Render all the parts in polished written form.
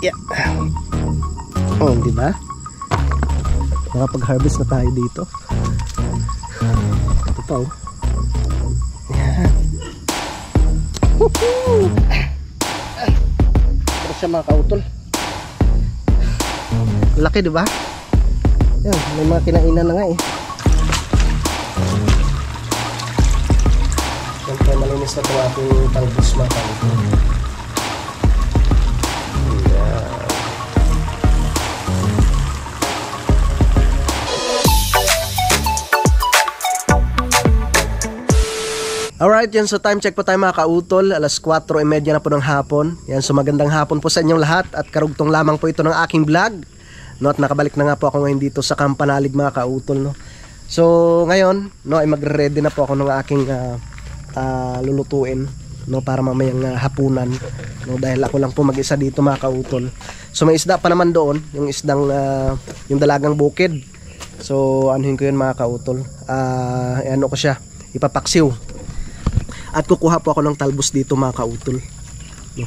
Yeah. Oh, di ba? Nakapag-harvest na tayo dito. Ito pa oh. Yan. Woohoo! Ito siya mga kautol. Laki, di ba? Yan, may mga kinainan na nga eh. Siyempre malinis na itong ating talbos mga kautol. Alright, yan, so time check po tayo mga kautol. Alas 4:30 na po ng hapon. Yan, so magandang hapon po sa inyong lahat. At karugtong lamang po ito ng aking vlog, no? At nakabalik na nga po ako ngayon dito sa Kampanalig mga kautol, no? So ngayon, no, ay magre-ready na po ako ng aking lulutuin, no, para mamayang hapunan, no? Dahil ako lang po mag-isa dito mga kautol. So may isda pa naman doon, yung isdang yung dalagang bukid. So anuhin ko yun mga kautol. Ano ko siya, ipapaksiw. At kukuha po ako ng talbos dito mga kautol, no?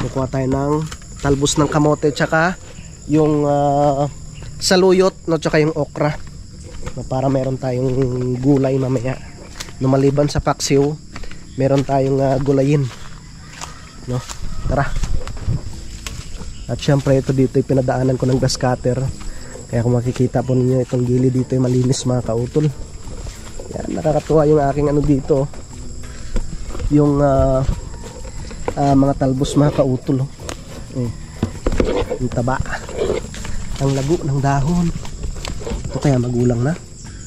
Kukuha tayo ng talbos ng kamote, tsaka yung saluyot, no, tsaka yung okra, no, para meron tayong gulay mamaya, no, maliban sa paksiw, meron tayong gulayin, no? Tara. At syempre ito dito ay pinadaanan ko ng grass cutter, kaya kung makikita po ninyo itong gilid dito ay malinis mga kautol. Yan, nakakatuwa yung aking ano dito, yung mga talbos mga kautol, yung taba, ang lago ng dahon. Ito kaya magulang na?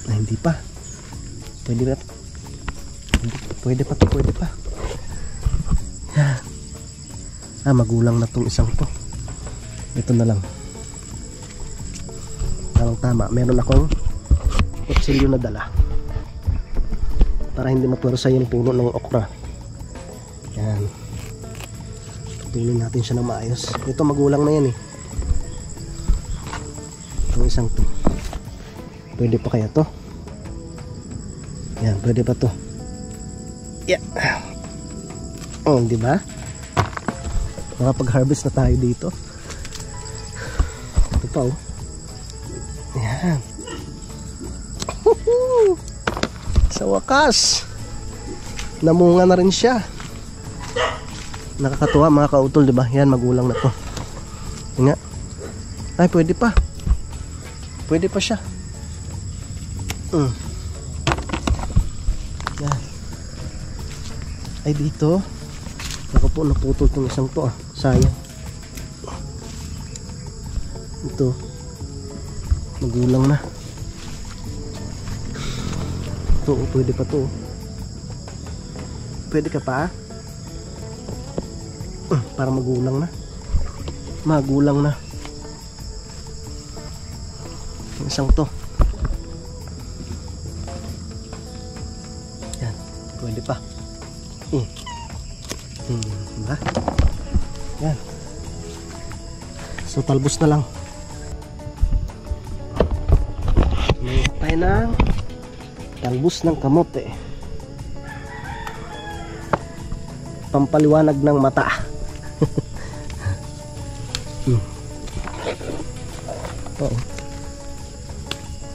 Hindi pa. Pwede pa. Magulang na tong isang to. Ito na lang. Tama. Meron akong kutsilyo na dala para hindi mapwersa yung puno ng okra. Yan. Tutulin natin siya ng maayos. Ito magulang na yan eh. Itong isang to. Pwede pa kaya to? Yan, pwede pa to. Yeah. Oh, di ba? Nakapag-harvest na tayo dito. Ito pa oh. Yan. Sa wakas, namunga na rin siya. Nakakatuwa mga kautol, di ba? Yan, magulang na to. Yan nga. Ay, pwede pa. Pwede pa siya. Yan. Ay, dito. Ako po, naputol itong isang to. Sayang. Ito. Magulang na. Ito, pwede pa to. Pwede ka pa? Para magulang na. Yung isang to. Yan, pwede pa. Diba? Yan. So talbos na lang. Mayroon tayo ng talbos ng kamote. Pampaliwanag ng mata. Oo.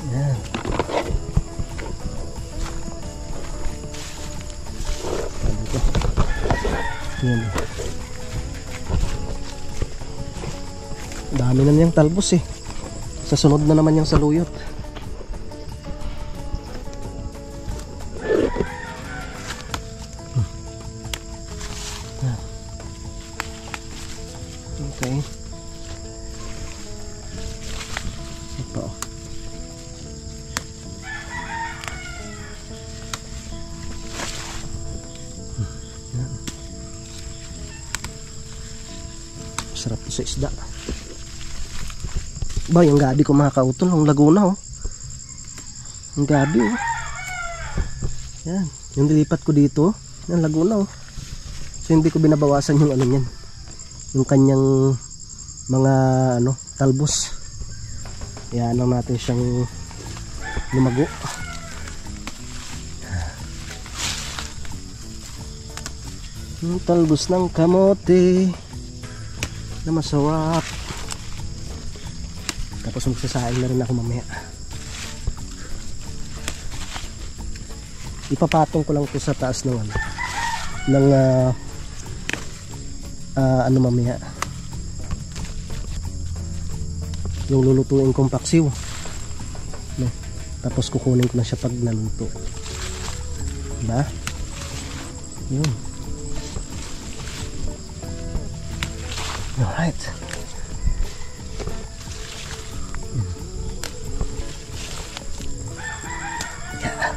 Yan. Yan. Dami na niyang talbos eh. Sa sunod na naman yung saluyot. Okay. Ito. Yan. Sarap to sa isda. Ba, yung gabi ko mga kautol, ang Laguna oh. Ang gabi oh. Yan, yung nilipat ko dito, yung Laguna oh. So hindi ko binabawasan yung ano niyan, yung kanyang mga ano, talbos. Yan lang natin siyang lumago. Yung talbos ng kamote. na masarap. Tapos magsasaing na rin ako mamaya. Ipapatong ko lang ito sa taas ng ano mamaya, yung lulutuin kong paksiw, no? Tapos kukunin ko na siya pag naluto, diba? Yun. Alright. Yeah.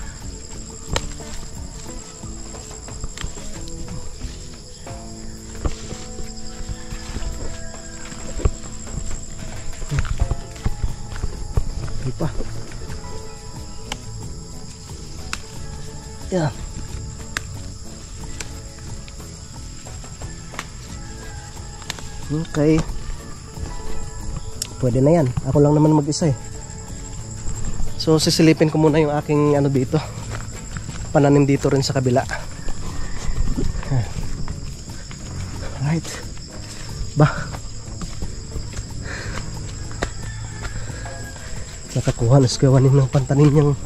Pa. Yeah. Okay. Pwede na yan. Ako lang naman mag-isa eh. So sisilipin ko muna yung aking ano dito. Pananim dito rin sa kabila. Right. Bah. Nakakuha na skawanin ng pantanim niyang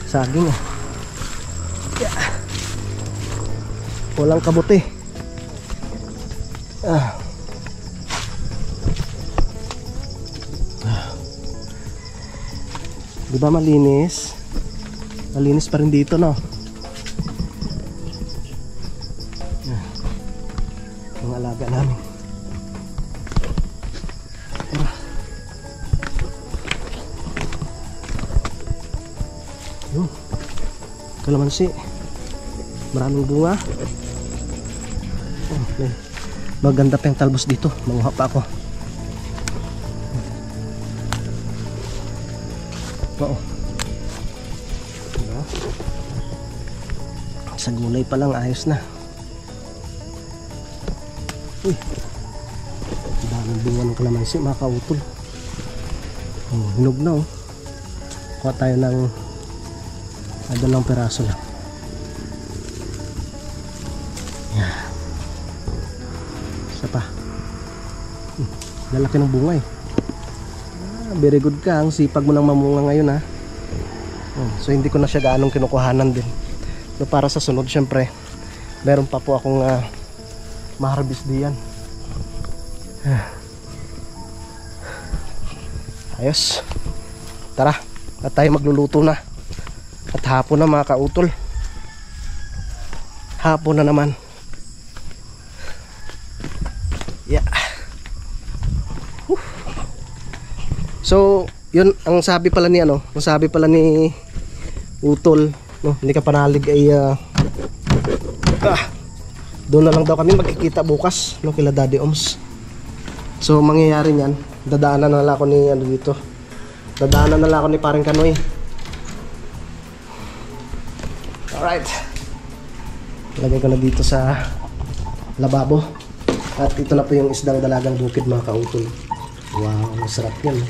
saging ah. Yeah. Walang kabuti ah. Diba malinis? Malinis pa rin dito, no? Mga alaga namin. Kalamansi, maraming bunga. Okay. Maganda pa yung talbos dito. Manguha pa ako. Oo. Sa gulay pa lang ayos na. Uy, daming bunga ng kalamansi, mga kautol. Hinog na oh. Kuha tayo ng dalawang peraso lang. Yan. Isa pa. Lalaki ng bunga eh. Very good ka. Ang sipag mo lang mamunga ngayon ha. So hindi ko na siya gaanong kinukuhanan din. So para sa sunod syempre meron pa po akong ma-harvest diyan. Ayos. Tara, at tayo magluluto na. At hapon na mga kautol. Hapon na naman. Yeah. So, yun ang sabi pala ni ang sabi pala ni Utol, no, hindi ka panalig ay doon na lang daw kami magkikita bukas, no, kila Daddy Oms. So, mangyayari niyan, dadaanan na lang ako ni dito. Dadaanan na lang ako ni Paring Kanoy. Alright. Lagay ko na dito sa lababo. At ito na po yung isdang dalagang bukid mga kautol. Wow, masarap yan.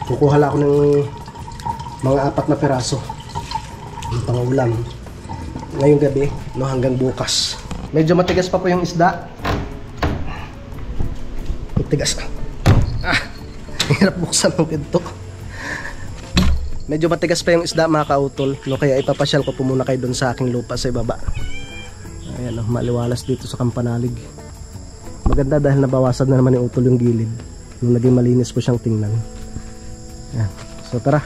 Kukuha lang ako ng mga 4 na peraso ng pangulam ngayong gabi, no, hanggang bukas. Medyo matigas pa po yung isda. Matigas. Hirap buksan ng pinto. Medyo matigas pa yung isda mga kautol, no, kaya ipapasyal ko po muna kayo dun sa aking lupa sa ibaba. Ayan, no, maliwalas dito sa Kampanalig. Maganda dahil nabawasan na naman ni Utol yung gilid, no, naging malinis po siyang tingnan. Ayan. So tara,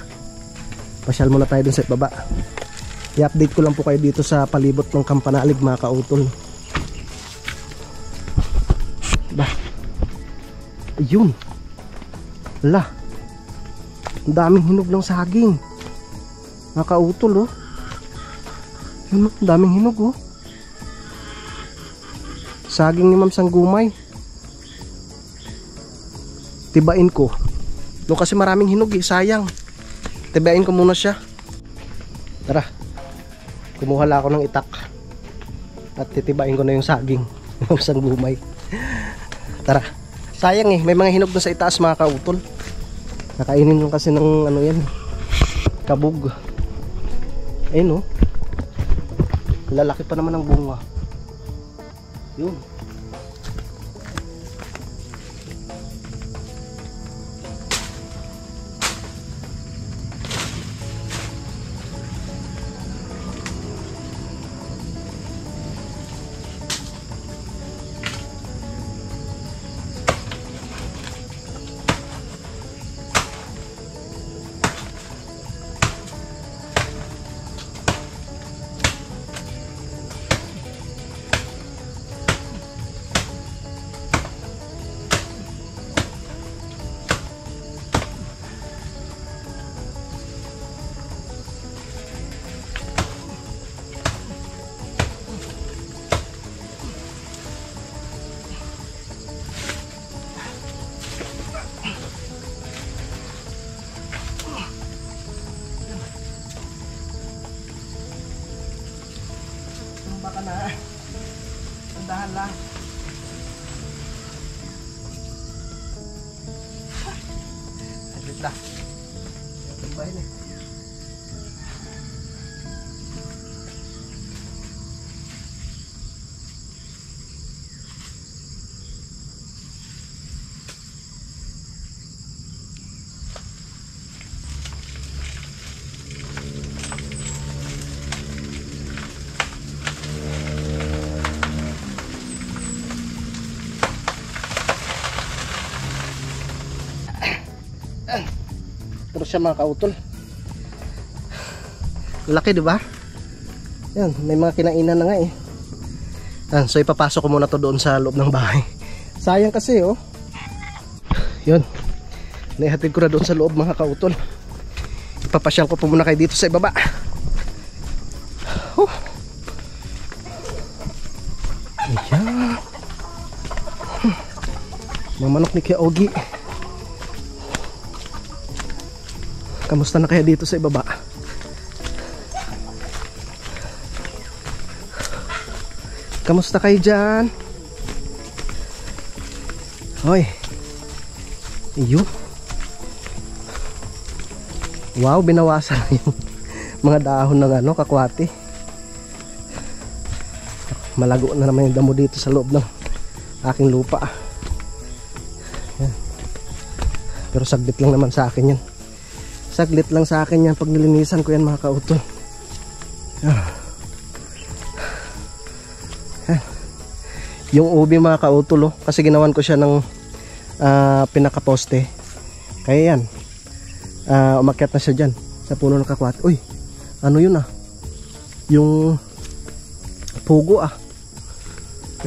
pasyal muna tayo dun sa ibaba. I-update ko lang po kayo dito sa palibot ng Kampanalig mga kautol. Bah, ayun, ala, ang daming hinog ng saging mga kautol, oh. Yun, ang daming hinog, oh. Saging ni Ma'am Sanggumay. Tibain ko, no, kasi maraming hinog eh, sayang. Tibain ko muna siya. Tara, kumuha lang ako ng itak at titibain ko na yung saging ni Ma'am Sanggumay. Tara, sayang eh, may mga hinog na sa itaas mga kautol. Nakainin yung kasi ng ano yan, kabog. Ayun, oh. Lalaki pa naman ng bunga. Yun. Lah. Tambahin eh. Terus siya mga kautol. Laki, di ba? Yan, may mga kinainan na nga eh. Yan, so ipapasok ko muna to doon sa loob ng bahay. Sayang kasi oh. Yun. Naihatid ko na doon sa loob mga kautol. Ipapasyal ko po muna kayo dito sa ibaba. Ayan. Mga manok ni Kuya Ogie. Kamusta na kaya dito sa ibaba? Kamusta kayo dyan? Hoy. Iyo. Wow, binawasan na yung mga dahon ng ano, kakwati. Malago na naman yung damo dito sa loob ng aking lupa. Yan. Pero saglit lang naman sa akin yan. Saglit lang sa akin yan pag nilinisan ko yan mga kautol. Yung ubi mga kautol oh, kasi ginawan ko siya ng pinakaposte. Kaya yan umakyat na siya dyan sa puno ng kakwat. Uy, ano yun ah? Yung pugo ah.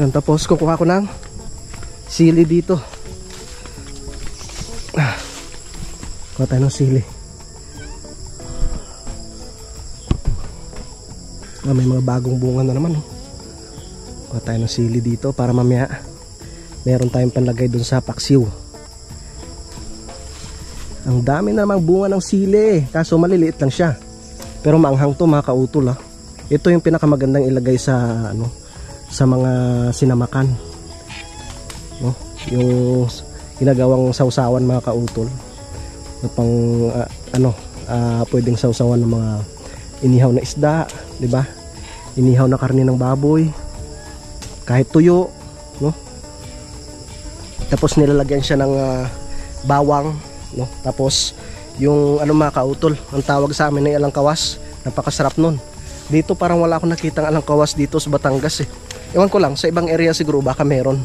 Yan, tapos kukuha ko ng sili dito. Kuha tayo ng sili. May mga bagong bunga na naman oh. Kuha tayo ng sili dito para mamaya meron tayong panlagay dun sa paksiw. Ang dami namang bunga ng sili, kaso maliliit lang siya. Pero maanghang to mga kautol ah. Ito yung pinakamagandang ilagay sa ano, sa mga sinamakan. No? Yung ginagawang sausawan mga kautol. Na pang pwedeng sausawan ng mga inihaw na isda, 'di ba? Inihaw na karne ng baboy. Kahit tuyo, no? Tapos nilalagyan siya ng bawang, no? Tapos yung ano mga kautol, ang tawag sa amin ay alangkawas. Napakasarap nun. Dito parang wala akong nakitang alangkawas dito sa Batangas eh. Ewan ko lang, sa ibang area siguro baka meron.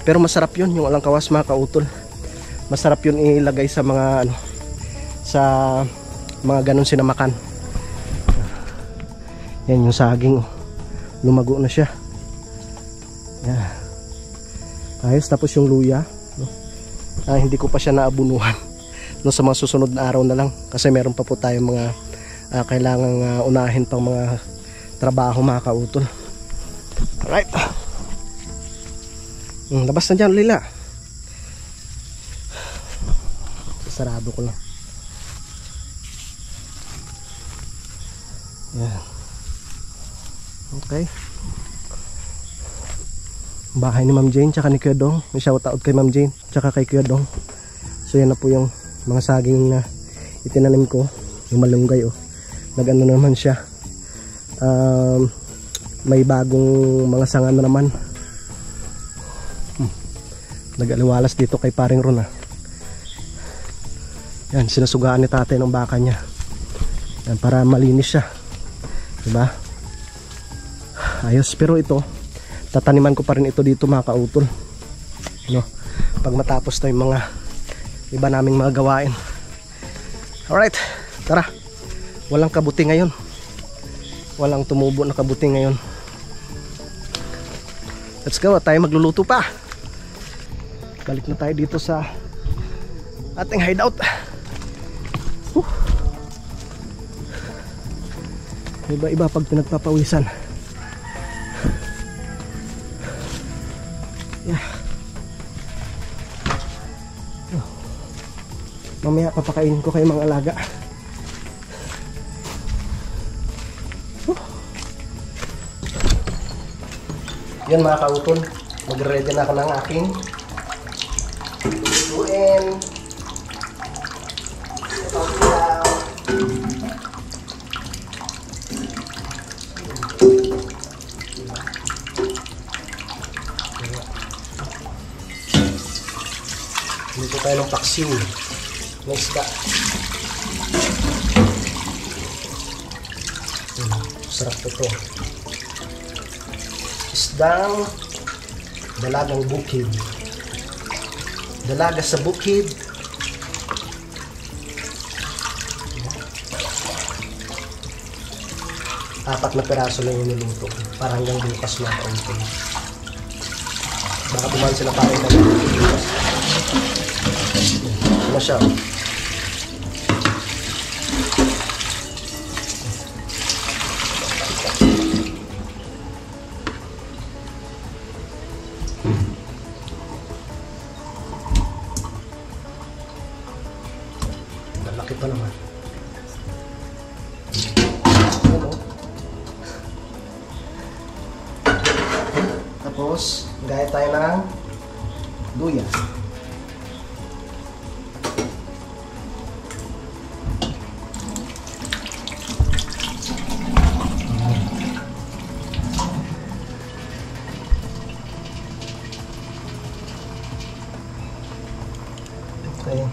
Pero masarap yun, yung alangkawas mga kautol. Masarap yun ilagay sa mga ano, sa mga ganun sinamakan. Yan yung saging oh. Lumago na siya. Yan. Ayos, tapos yung luya no? Hindi ko pa siya naabunuhan no, sa mga susunod na araw na lang. Kasi meron pa po tayong mga kailangang unahin pang mga trabaho mga kautol. Alright. Labas na dyan Lila. Sarado ko lang. Yan. Okay. Bahay ni Ma'am Jane tsaka ni Kuya Dong. May shoutout kay Ma'am Jane tsaka kay Kuya Dong. So yan na po yung mga saging na itinanim ko. Yung malunggay oh. Nag-ano naman siya. May bagong mga sanga na naman. Nag-aliwalas dito kay paring Ron ah. Yan, sinusugaan ni tatay ng baka niya. Yan, para malinis siya. Diba? Ayos, pero ito tataniman ko pa rin ito dito mga kautol no? Pag matapos na yung mga iba naming mga gawain. Alright, tara. Walang kabuti ngayon. Walang tumubo na kabuti ngayon. Let's go, tayo magluluto pa. Balik na tayo dito sa ating hideout. Iba-iba pag pinagpapawisan. Yeah. Mamaya papakainin ko kayo mga alaga. Yan mga kautol, magre-ready na ako ng aking lutuin. Dito tayo ng paksiw na isda. Sarap ito. Isdang dalagang bukid. Dalaga sa bukid. Apat na peraso lang yung niluto para hanggang bukas na kaunti. Baka dumaan sila parang na bukas. Ano siya? Lalaki pa naman. Tapos, gaya tayo ng luya. Okay.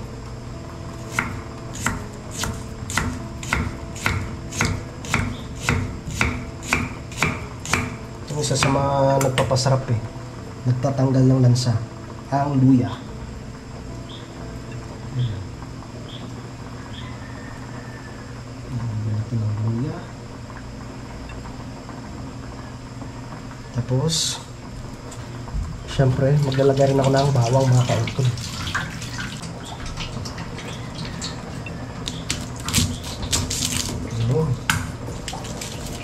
Isa sa mga nagpapasarap nagtatanggal ng lansa ang luya. Natin ang luya. Tapos syempre maglalagay rin ako ng bawang, mga kautol.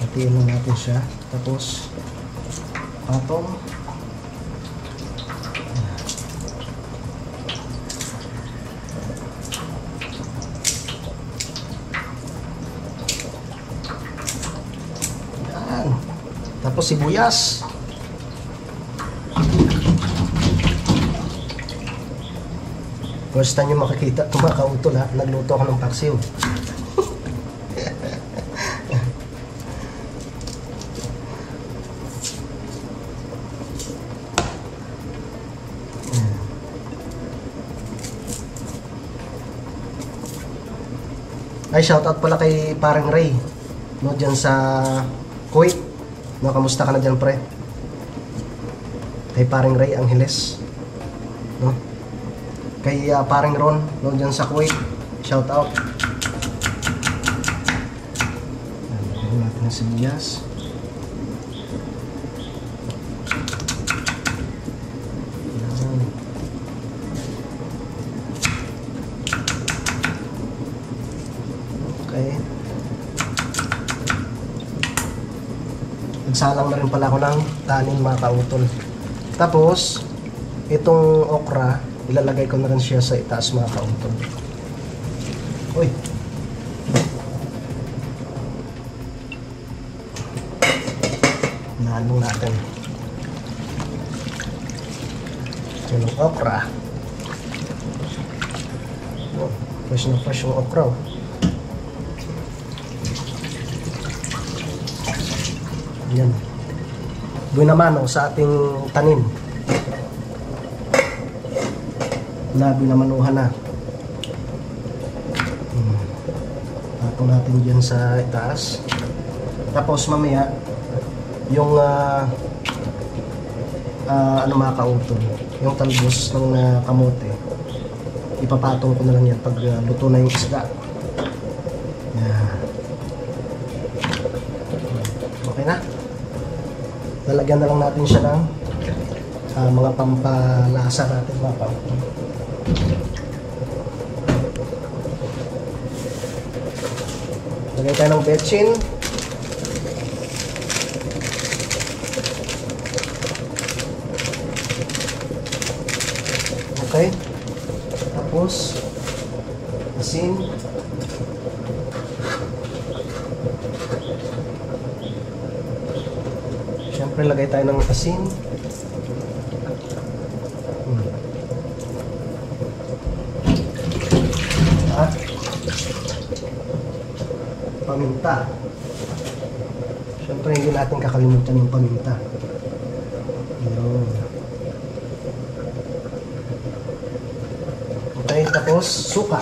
Hatiin lang natin siya. Tapos patong. Yan. Tapos sibuyas. First time nyo makikita ito, mga kautol, nagluto ako ng paksiw. Ay, shoutout pala kay Parang Ray, no, dyan sa Kuwait. No, kamusta ka na dyan, pre? Kay Parang Ray Angeles, no? Kay Parang Ron, no, dyan sa Kuwait. Shoutout. Lagyan natin ng sibuyas. Okay. Nagsalang na rin pala ako ng kanin, mga kautol. Tapos itong okra, ilalagay ko na rin siya sa itaas, mga kautol. Uy! Nahalong natin yung okra. Oh, fresh na fresh yung okra. Yan. Buhay naman sa ating tanim na binamanuhan na. Patong natin dyan sa itaas. Tapos mamaya yung ano, mga kautol, yung talbos ng kamote, ipapatong ko na lang yan pag luto na yung isda. Yan. Okay na. Lalagyan na lang natin siya ng mga pampalasa natin, mga kautol. Lagay tayo ng betchin. Okay. Tapos asin. Siyempre lagay tayo ng asin. Paminta. Siyempre hindi natin kakalimutan yung paminta. Yun. Okay, tapos suka.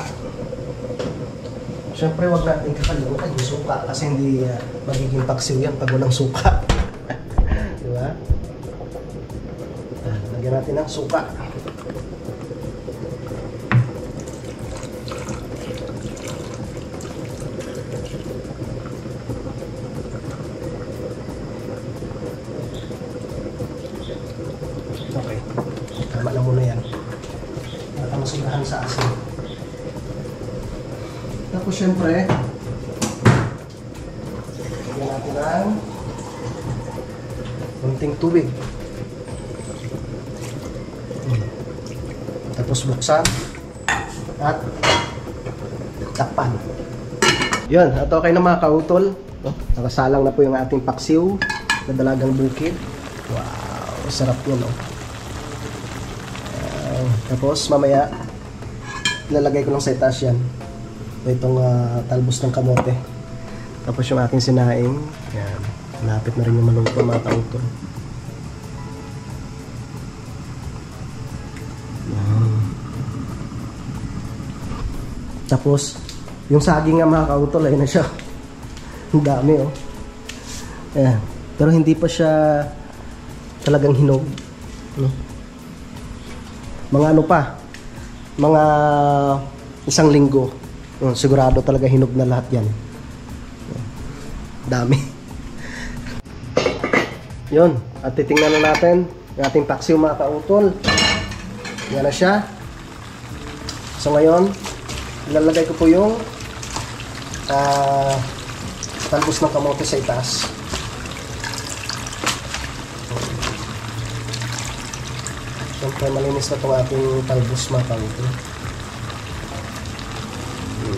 Siyempre, wag natin kakalimutan yung suka kasi hindi magiging paksiw yan pag walang suka. Diba? Lagyan natin ng suka. Okay. Tama na muna yan. At masunahan sa asin. Tapos syempre, lagyan natin ng konting tubig. Tapos buksan at takpan. Yun, at okay na mga kautol. Nakasalang na po yung ating paksiw na dalagang bukid. Wow, sarap yun, no? Tapos mamaya ilalagay ko lang sa itaas yan itong talbos ng kamote. Tapos yung aking sinaing, yan, malapit na rin yung maluto mga kautol. Tapos yung saging nga mga kautol, ayun na siya. Ang dami, oh. Ayan. Pero hindi pa siya talagang hinog, no? Mga ano pa, mga isang linggo, sigurado talaga hinog na lahat yan. Dami. Yun, at titingnan na natin yung ating paksiw mga kautol. Yan na siya. So ngayon, ilalagay ko po yung talbos ng kamote sa itaas. Siyempre malinis na itong ating talbos mga kautol.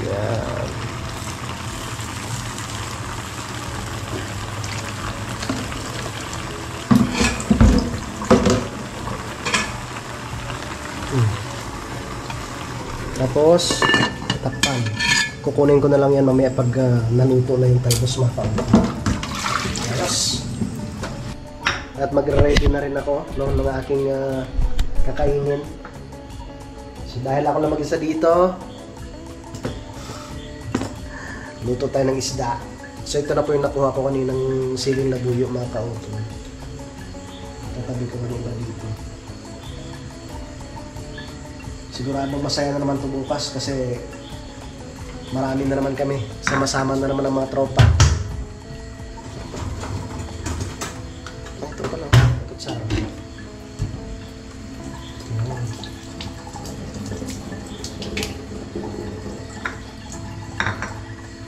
Yan. Tapos takpan. Kukunin ko na lang yan mamaya pag naluto na yung talbos mga kautol. Yes. At magre-ready na rin ako ng aking kakainin. So dahil ako na mag-isa dito, luto tayo ng isda. So ito na po yung nakuha ko kaninang siling na buyo mga kautol. Tatabi ko kanina dito. Siguradong masaya na naman ito bukas kasi marami na naman kami. Sama-sama na naman ang mga tropa. Ito pa lang. Ito sa akin.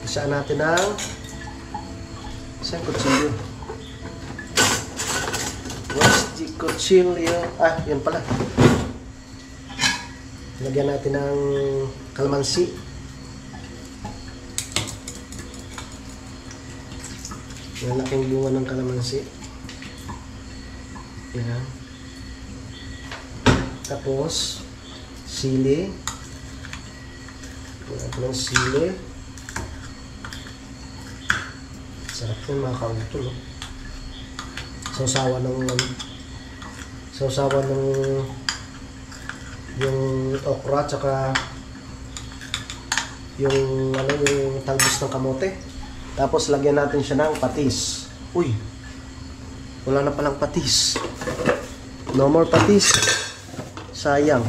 Isaan natin ang isang kutsilyo. What's the kutsilyo? Ah, yan pala. Lagyan natin ng kalamansi. Yung laking bunga ng kalamansi. Yan. Tapos, sili. Lagyan natin ng sili. Sarap yung mga kautol. Sausawan ng yung okra tsaka yung talbos ng kamote. Tapos lagyan natin siya ng patis. Uy, wala na palang patis. No more patis. Sayang,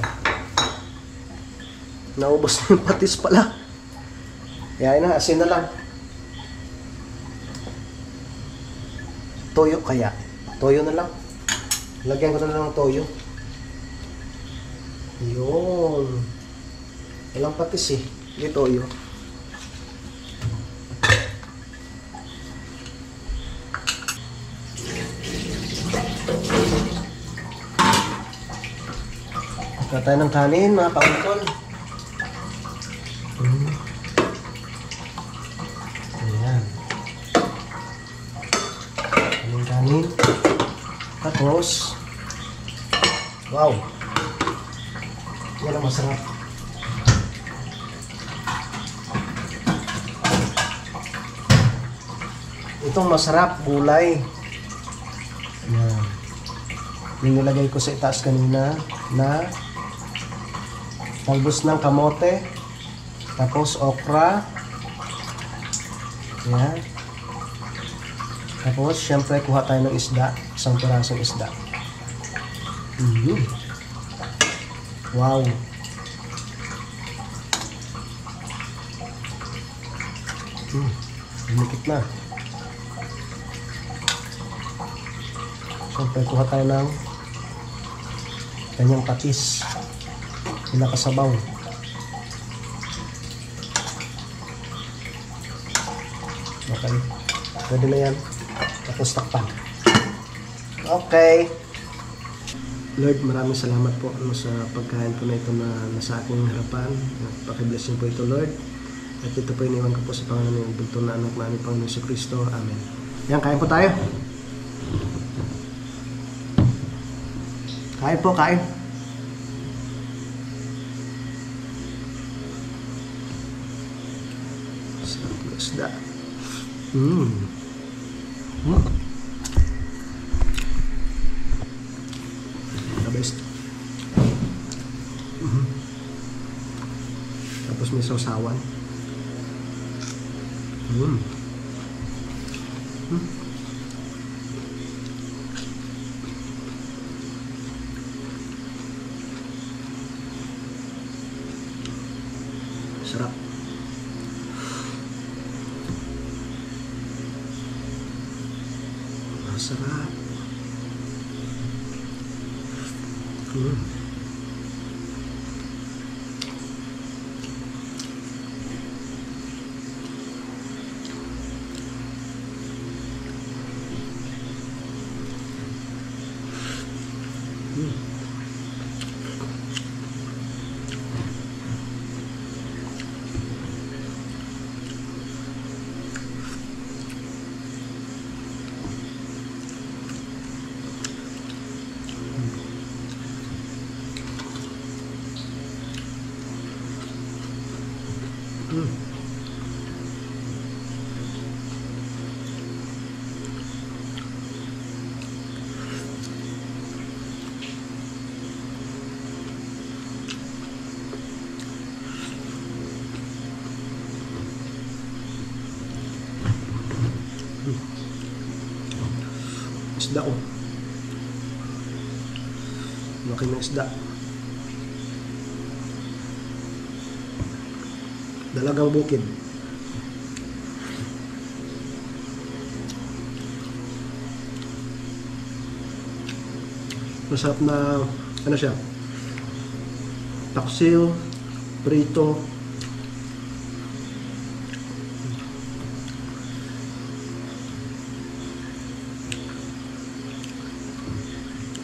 naubos na yung patis pala. Kaya na, asin na lang. Toyo kaya. Toyo na lang. Lagyan ko na lang ng toyo. Yun. Walang patis eh. Hindi toyo. Pagka tayo ng kanin mga kautol. Ayan. Kanin. Tapos, wow. Yan ang masarap. Itong masarap, gulay. Yan. Yung nilagay ko sa itaas kanina na Talbos ng kamote. Tapos okra. Yan. Tapos, syempre, kuha tayo ng isda. Isang pirasong isda. Wow. Lumikit na. Syempre, kuha tayo ng kanyang patis. Pinakasabaw. Okay. Pwede na yan. Tapos takpan. Okay. Lord, maraming salamat po sa pagkain po na ito na nasa aking harapan. Pakibless niyo po ito, Lord. At ito po iniwan ko po sa Panginoon ng bulto na anak namin Panginoon Jesucristo. Amen. Yan, kain po tayo. Kain po, kain. Isda. The best. Tapos may sausawan. Sarap. Sarap. Isda ko. Laki ng isda. Dalagang bukid. Masarap na ano siya? Taksil, prito.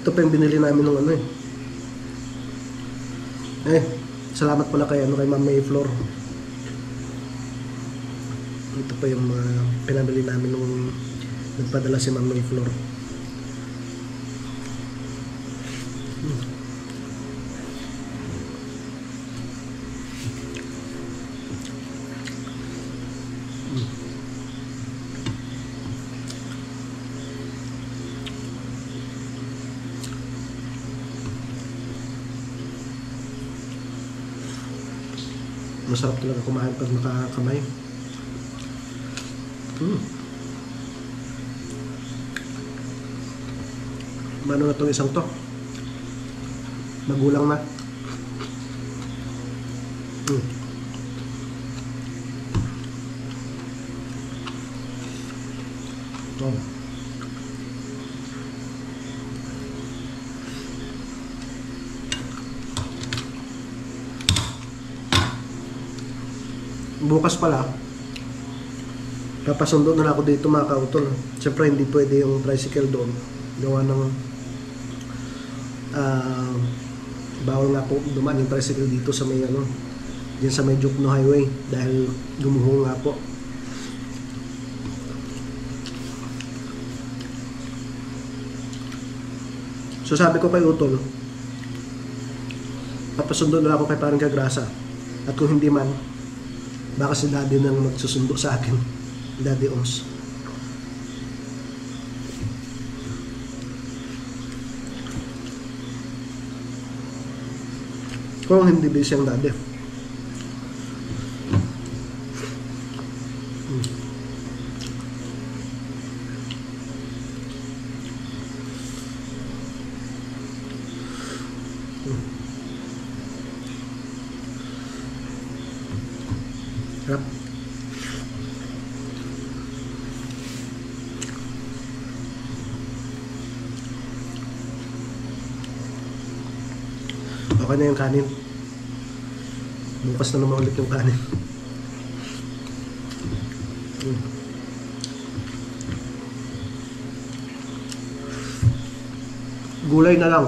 Ito pa yung binili namin ng ano salamat pala kay Ma'am May Flor. Ito pa yung pinabili namin nung nagpadala si Ma'am May Flor. Masarap talaga kumain pag nakakamay. Mano na itong isang to? Magulang na. Bukas pala papasundo na ako dito mga kautol. Siyempre hindi pwede yung tricycle doon, gawa ng bawal nga po dumaan yung tricycle dito sa may dyan sa may Jukno Highway dahil gumuho nga po. So sabi ko kay Utol, papasundo na ako kay Parang Kagrasa, at kung hindi man, baka si Daddy nang magsusundo sa akin, Daddy Oms. Kung hindi busy ang daddy. Sarap. Okay na yung kanin. Bukas na naman ulit yung kanin. Gulay na lang.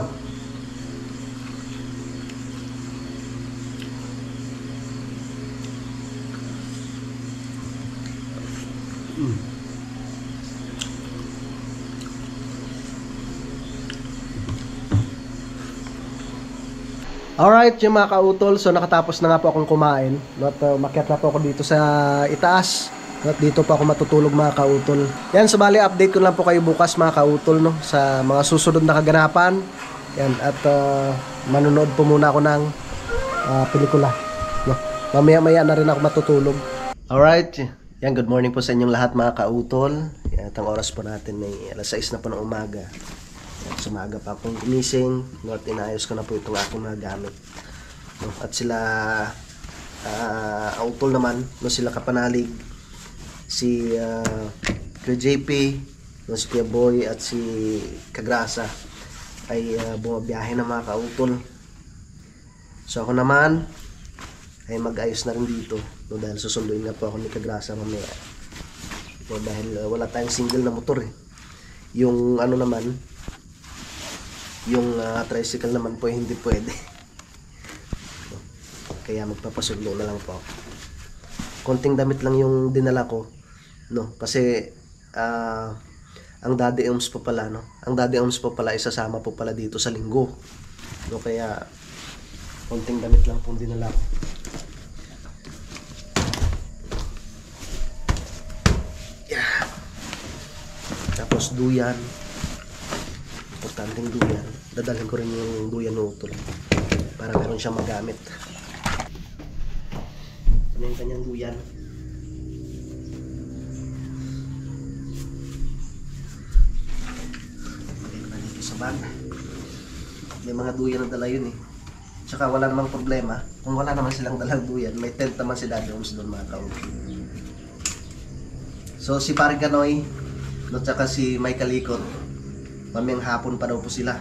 Alright, yung mga kautol, so nakatapos na nga po akong kumain. At umakyat na po ako dito sa itaas. At dito po ako matutulog mga kautol. Yan, sabali update ko lang po kayo bukas mga kautol, no, sa mga susunod na kaganapan. Yan, at manonood po muna ako ng pelikula. No, mamaya-maya na rin ako matutulog. Alright, yan, good morning po sa inyong lahat mga kautol. Yan, at ang oras po natin ay alas 6 na po ng umaga. Sumaga pa akong ginising, no, at inayos ko na po itong aking mga gamit, no, at sila Utol naman, no, sila Kapanalig, si Kuya JP, no, si Kuya Boy at si Kagrasa ay bumabiyahe na mga kautol. So ako naman ay mag-ayos na rin dito, no, dahil susunduin nga po ako ni Kagrasa mamaya, no, dahil wala tayong single na motor eh. Yung ano naman, yung tricycle naman po hindi pwede. Kaya magpapasundo na lang po ako. Konting damit lang yung dinala ko, no, kasi ang Daddy Elms po pala, no, ang Daddy Elms po pala isasama po pala dito sa linggo, no, kaya konting damit lang po dinala ko. Yeah. Tapos duyan, importanteng duyan. Dadalhin ko rin yung duyan ng Utol para meron siyang magamit. Ano yung kanyang duyan? Okay na dito sa bag. May mga duyan na dala yun eh. Tsaka wala namang problema. Kung wala naman silang dalang duyan, may tent naman si Daddy Elms doon mga kautol. So si Pare Ganoy, at saka si Michael Ikot, mamayang hapon pa daw po sila.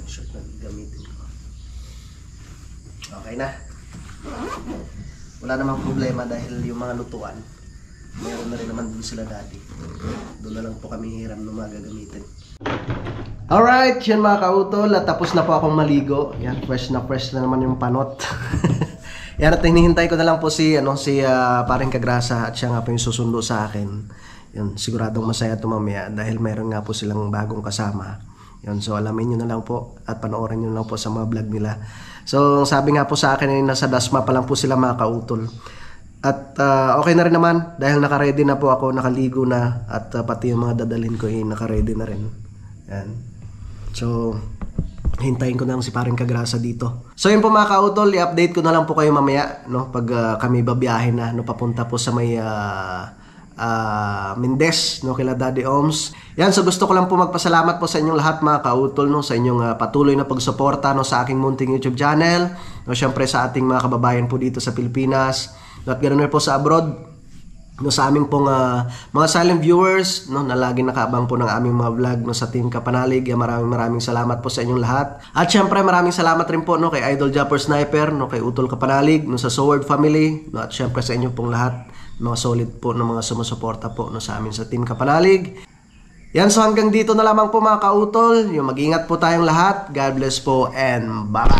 Shot na gamitin ko. Okay na. Wala namang problema dahil yung mga lutuan, mayroon na rin naman dun sila dati. Doon na lang po kami hiram ng mga gagamitin. Alright, yan mga kautol, at tapos na po akong maligo. Yan, fresh na naman yung panot. Yan, at hinihintay ko na lang po si Paring Kagrasa, at siya nga po yung susundo sa akin. Yun, siguradong masaya ito mamaya dahil mayroon nga po silang bagong kasama. Yun, so alamin nyo na lang po at panoorin nyo na lang po sa mga vlog nila. So sabi nga po sa akin ay nasa Dasma pa lang po sila mga kautol. At okay na rin naman dahil nakaready na po ako, nakaligo na, at pati yung mga dadalhin ko ay nakaready na rin. Yan. So hintayin ko na lang si Paring Kagrasa dito. So yun po mga kautol, i-update ko na lang po kayo mamaya, no, pag kami babiyahe na, no, papunta po sa may Mendez, no, kila Daddy Elms. Yan, so gusto ko lang po magpasalamat po sa inyong lahat mga kautol, no, sa inyong patuloy na pagsuporta, no, sa aking munting YouTube channel, no, syempre sa ating mga kababayan po dito sa Pilipinas, no, at ganoon rin po sa abroad, no, sa aming pong mga silent viewers, no, na lagi nakaabang po ng aming mga vlog, no, sa Team Kapanalig. Maraming salamat po sa inyong lahat. At syempre maraming salamat rin po, no, kay Idol Japper Sniper, no, kay Utol Kapanalig, no, sa Sword Family, no, at syempre sa inyo pong lahat, mga solid po ng mga sumusuporta po, no, sa amin sa Team Kapanalig. Yan, so hanggang dito na lamang po mga kautol. Yung mag-ingat po tayong lahat. God bless po and bye-bye.